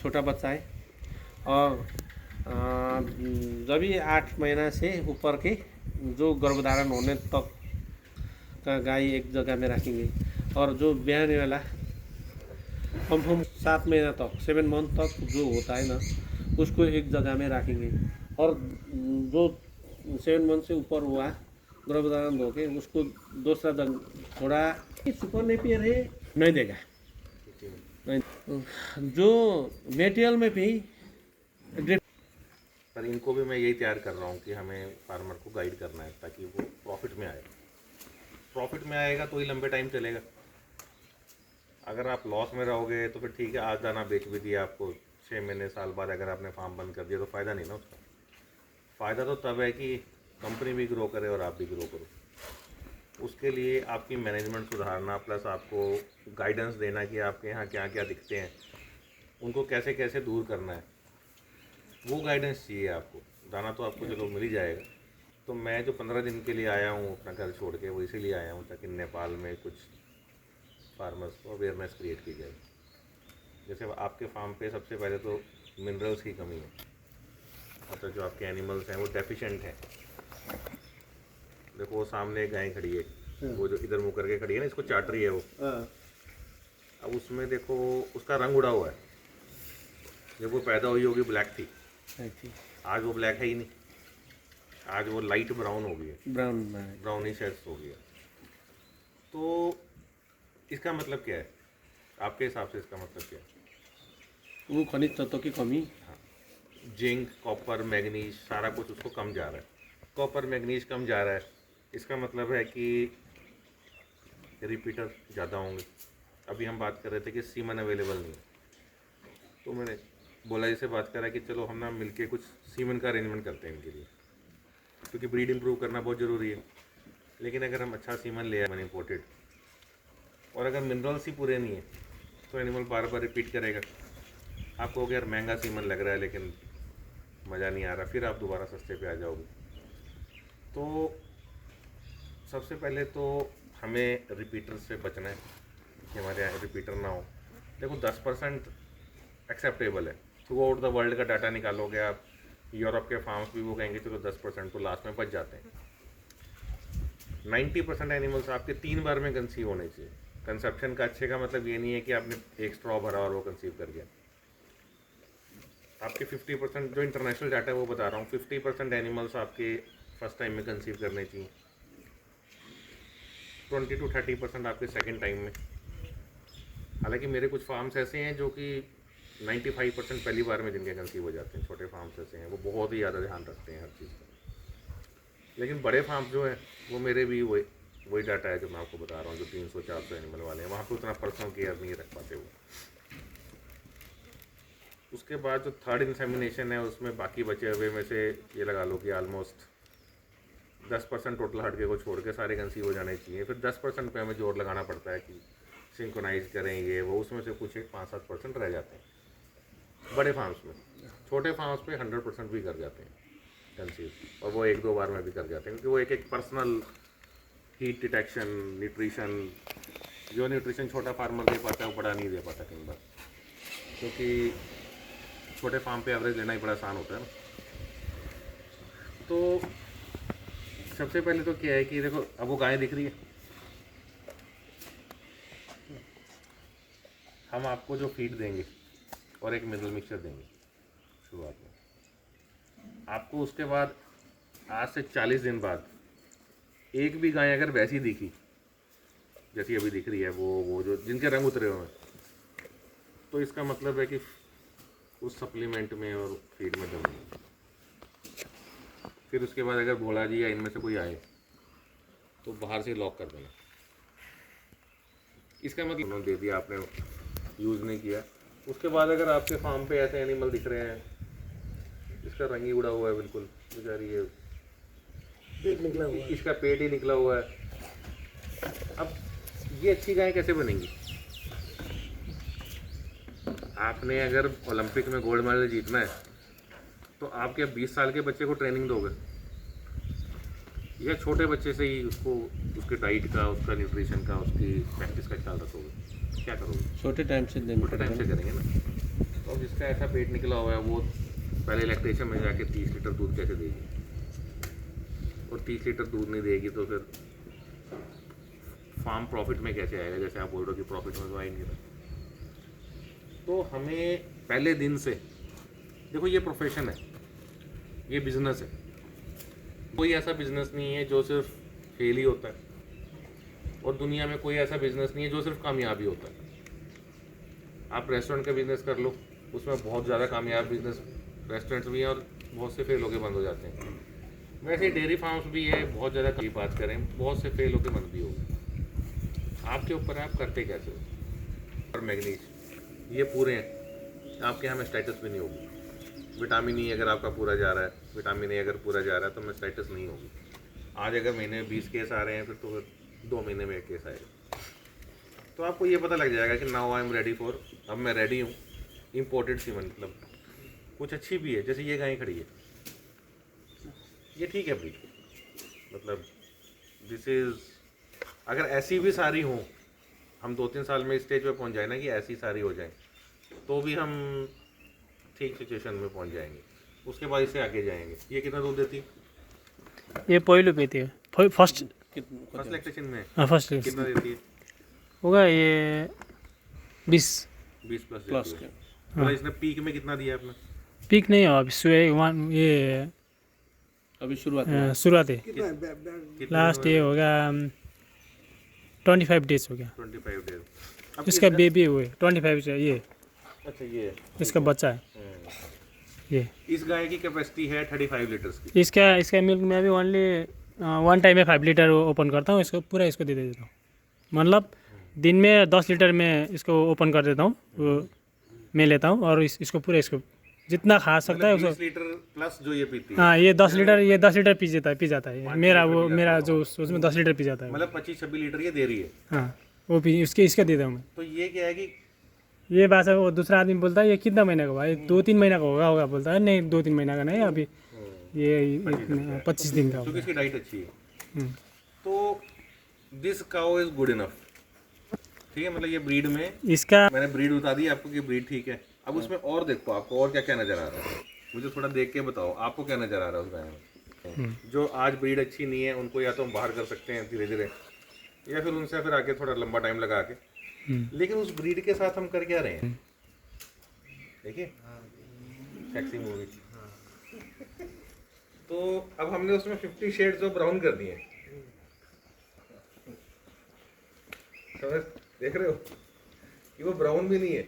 छोटा बच्चा है और जब भी 8 महीना से ऊपर के जो गर्भधारण होने तक का गाय एक जगह में रखेंगे और जो ब्याने वाला कम 7 महीना तक 7 मंथ तक जो होता है ना उसको एक जगह में रखेंगे और जो 7 मंथ से ऊपर हुआ गर्भधारण हो के उसको दूसरा थोड़ा सुपर नेपियर है नहीं देगा नहीं। जो मेटेरियल में भी पर इनको भी मैं यही तैयार कर रहा हूँ कि हमें फार्मर को गाइड करना है ताकि वो प्रॉफिट में आए। प्रॉफिट में आएगा तो ही लंबे टाइम चलेगा। अगर आप लॉस में रहोगे तो फिर ठीक है, आज दाना बेच भी दिया आपको, 6 महीने साल बाद अगर आपने फार्म बंद कर दिया तो फ़ायदा नहीं ना उसका। फ़ायदा तो तब है कि कंपनी भी ग्रो करे और आप भी ग्रो करो। उसके लिए आपकी मैनेजमेंट सुधारना प्लस आपको गाइडेंस देना कि आपके यहाँ क्या क्या दिखते हैं, उनको कैसे कैसे दूर करना है, वो गाइडेंस चाहिए आपको। दाना तो आपको चलो मिल ही जाएगा। तो मैं जो 15 दिन के लिए आया हूँ अपना घर छोड़ के, वो इसीलिए आया हूँ ताकि नेपाल में कुछ फार्मर्स को अवेयरनेस क्रिएट की जाए। जैसे आपके फार्म पे सबसे पहले तो मिनरल्स की कमी है, मतलब जो आपके एनिमल्स हैं वो डेफिशिएंट हैं। देखो वो सामने एक गाय खड़ी है, वो जो इधर मुँह करके खड़ी है ना, इसको चाट रही है वो। अब उसमें देखो उसका रंग उड़ा हुआ है। जब वो पैदा हुई होगी ब्लैक थी, आज वो ब्लैक है ही नहीं, आज वो लाइट ब्राउन हो गई है, ब्राउनिश हो गया। तो इसका मतलब क्या है आपके हिसाब से? इसका मतलब क्या है? वो खनिज तत्वों की कमी। हाँ, जिंक, कॉपर, मैग्नीज सारा कुछ उसको कम जा रहा है। कॉपर मैग्नीज कम जा रहा है, इसका मतलब है कि रिपीटर ज़्यादा होंगे। अभी हम बात कर रहे थे कि सीमन अवेलेबल नहीं है, तो मैंने बोला इससे बात करा कि चलो हम ना मिलके कुछ सीमन का अरेंजमेंट करते हैं इनके लिए, क्योंकि ब्रीड इंप्रूव करना बहुत ज़रूरी है। लेकिन अगर हम अच्छा सीमन ले आए इम्पोर्टेड, और अगर मिनरल्स ही पूरे नहीं है तो एनिमल बार बार रिपीट करेगा। आपको हो गया यार महंगा सीमन लग रहा है लेकिन मज़ा नहीं आ रहा, फिर आप दोबारा सस्ते पे आ जाओगे। तो सबसे पहले तो हमें रिपीटर से बचना है कि हमारे यहाँ रिपीटर ना हो। देखो 10% एक्सेप्टेबल है, थ्रू आउट द वर्ल्ड का डाटा निकालोगे आप, यूरोप के फार्म्स भी वो कहेंगे चलो 10% तो लास्ट में बच जाते हैं। 90% एनिमल्स आपके 3 बार में कंसीव होने चाहिए। कंसेप्शन का अच्छे का मतलब ये नहीं है कि आपने एक स्ट्रॉ भरा और वो कंसीव कर गया। आपके 50% जो इंटरनेशनल डाटा है वो बता रहा हूँ, 50% एनिमल्स आपके फर्स्ट टाइम में कंसीव करने चाहिए, 20 to 30% आपके सेकेंड टाइम में। हालांकि मेरे कुछ फार्म्स ऐसे हैं जो कि 95% पहली बार में जिनके कंसीव हो जाते हैं। छोटे फार्म्स ऐसे हैं वो बहुत ही ज़्यादा ध्यान रखते हैं हर चीज़ का। लेकिन बड़े फार्म्स जो हैं वो मेरे भी वही डाटा है जो मैं आपको बता रहा हूँ, जो 300-400 एनिमल वाले हैं, वहाँ पे उतना पर्सनल केयर नहीं रख पाते वो। उसके बाद जो थर्ड इंसेमिनेशन है उसमें बाकी बचे हुए में से ये लगा लो कि ऑलमोस्ट 10% टोटल हटके को छोड़ के सारे कंसीव हो जाने चाहिए। फिर 10% पे हमें जोर लगाना पड़ता है कि सिंक्रोनाइज करें ये वो, उसमें से कुछ एक 5-7% रह जाते हैं बड़े फार्म्स में। छोटे फार्म्स पे 100% भी कर जाते हैं कंसीव, और वो 1-2 बार में भी कर जाते हैं, क्योंकि वो एक पर्सनल हीट डिटेक्शन, न्यूट्रिशन, जो न्यूट्रिशन छोटा फार्मर दे पाता है वो बड़ा नहीं दे पाता कई बार, क्योंकि छोटे फार्म पे एवरेज लेना ही बड़ा आसान होता है ना। तो सबसे पहले तो क्या है कि देखो अब वो गाय दिख रही है, हम आपको जो फीड देंगे और एक मिनरल मिक्सचर देंगे शुरुआत में, आपको उसके बाद आज से 40 दिन बाद एक भी गाय अगर वैसी दिखी जैसी अभी दिख रही है, वो जो जिनके रंग उतरे हुए हैं, तो इसका मतलब है कि उस सप्लीमेंट में और फीड में दम नहीं। फिर उसके बाद अगर भोला जी या इनमें से कोई आए तो बाहर से लॉक कर देना। इसका मतलब उन्होंने दे दिया, आपने यूज़ नहीं किया। उसके बाद अगर आपके फार्म पे ऐसे एनिमल दिख रहे हैं, इसका रंग ही उड़ा हुआ है बिल्कुल, बेचारी ये पेट निकला हुआ है, इसका पेट ही निकला हुआ है, अब ये अच्छी गाय कैसे बनेंगी? आपने अगर ओलंपिक में गोल्ड मेडल जीतना है तो आप क्या 20 साल के बच्चे को ट्रेनिंग दोगे, या छोटे बच्चे से ही उसको उसके डाइट का, उसका न्यूट्रिशन का, उसकी प्रैक्टिस का ख्याल रखोगे? क्या करोगे? छोटे टाइम से छोटे टाइम से करेंगे ना। और जिसका ऐसा पेट निकला हुआ है वो पहले लैक्टेशन में जाके 30 लीटर दूध कैसे देगी, और 30 लीटर दूध नहीं देगी तो फिर फार्म प्रॉफिट में कैसे आएगा? जैसे आप बोल रहे हो कि प्रॉफिट में तो आ ही नहीं रहा। तो हमें पहले दिन से, देखो ये प्रोफेशन है, ये बिजनेस है, कोई ऐसा बिजनेस नहीं है जो सिर्फ फेल ही होता है, और दुनिया में कोई ऐसा बिजनेस नहीं है जो सिर्फ कामयाबी होता है। आप रेस्टोरेंट का बिजनेस कर लो, उसमें बहुत ज़्यादा कामयाब बिजनेस रेस्टोरेंट्स भी हैं और बहुत से फेल होके बंद हो जाते हैं। वैसे डेयरी फार्म्स भी है, बहुत ज़्यादा की बात करें, बहुत से फेल होके बंद भी हो गए। आपके ऊपर है आप करते कैसे हो। और मैग्नीज ये पूरे हैं, आपके यहाँ मेस्टाइटिस भी नहीं होगी। विटामिन ई अगर आपका पूरा जा रहा है, विटामिन ए अगर पूरा जा रहा है तो मेस्टाइटिस नहीं होगी। आज अगर महीने में 20 केस आ रहे हैं, फिर तो 2 महीने में 1 केस आएगा। तो आपको ये पता लग जाएगा कि now I am ready for, अब मैं रेडी हूँ। इम्पोर्टेड सीमन मतलब कुछ अच्छी भी है, जैसे ये गाय खड़ी है, ये ठीक है ब्रीड, मतलब दिस इज़, अगर ऐसी भी सारी हों, हम 2-3 साल में इस स्टेज पे पहुंच जाए ना कि ऐसी सारी हो जाए, तो भी हम ठीक सिचुएशन में पहुंच जाएंगे। उसके बाद इससे आगे जाएंगे। ये कितना दूध देती है? ये पहिलो पेती है, फर्स्ट फर्स्ट लैक्टेशन में हाँ फर्स्ट कितना देती है? होगा ये 20 20+ प्लस देती है। के तो इसने पीक में कितना दिया आपने? पीक नहीं हो अभी ये अभी शुरुआत हुआ है। शुरुआत है, कितने लास्ट ये होगा 25 डेज हो गया 25 डेज। अब इसका बेबी हुए 25 से ये अच्छा ये इसका बच्चा है। ये इस गाय की कैपेसिटी है 35 लीटर्स की। इसका मिल्क में अभी ओनली 1 टाइम में 5 लीटर ओपन करता हूँ, इसको पूरा इसको दे देता हूँ। मतलब दिन में 10 लीटर में इसको ओपन कर देता हूँ, वो मैं लेता हूँ और इसको पूरा इसको जितना खा सकता है उसको। 20 लीटर प्लस जो ये पीती है, हाँ ये 10 लीटर पी जाता है मेरा जो उसमें 10 लीटर पी जाता है। मतलब 25-26 लीटर ये दे रही है। हाँ वो पी इसका देता हूँ मैं। तो ये क्या है कि ये बात है, वो दूसरा आदमी बोलता है ये कितना महीने का हुआ, ये 2-3 महीना का होगा बोलता है। नहीं 2-3 महीना का नहीं, अभी ये 25 दिन का क्योंकि होगा। इसकी डाइट अच्छी है। हम्म। तो this cow is good enough, ठीक है। मतलब ये ब्रीड में इसका मैंने ब्रीड बता दी आपको कि ब्रीड ठीक है। अब उसमें और देखो, आपको और क्या क्या नजर आ रहा है, मुझे थोड़ा देख के बताओ आपको क्या नजर आ रहा है उस गाय में। जो आज ब्रीड अच्छी नहीं है उनको या तो हम बाहर कर सकते हैं धीरे धीरे, या फिर उनसे फिर आगे थोड़ा लंबा टाइम लगा के, लेकिन उस ब्रीड के साथ हम कर क्या रहे हैं, देखिए सेक्सी मूवी। तो अब हमने उसमें 50 शेड्स ऑफ ब्राउन कर दिए, समझ देख रहे हो कि वो ब्राउन भी नहीं है,